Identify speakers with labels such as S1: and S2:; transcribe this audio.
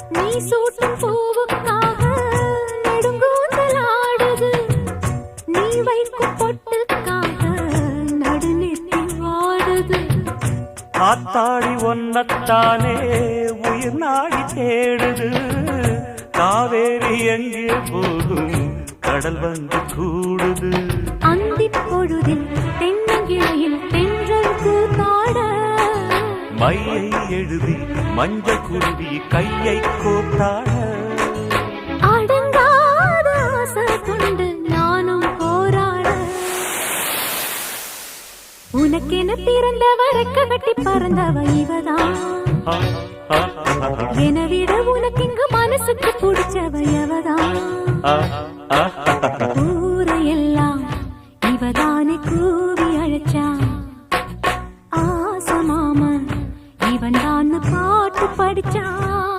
S1: நீ சூட்டும் பூவுக்காக நெடுங்கூந்தல் ஆடுது. நீ வைக்கும் பொட்டுக்காக நடுநெத்தி வாடுது.
S2: காத்தாடி ஒன்னத்தானே உயிர் நாடி தேடுது. காவேரி எங்கே போகும் கடல் வந்து கூடுது.
S1: அந்திப் பொழுதில் தென்னங்கிளையில் தென்றல் கூத்தாட
S2: மையை எழுதி மஞ்சள் குருவி கையை கோத்தாட
S1: அடங்காத ஆசை கொண்டு நானும் போராட. உனக்கென பிறந்தவ ரெக்க கட்டி பறந்தவ இவதான். என விட உனக்கு இங்கு மனசுக்கு பிடிச்சவ எவதான்.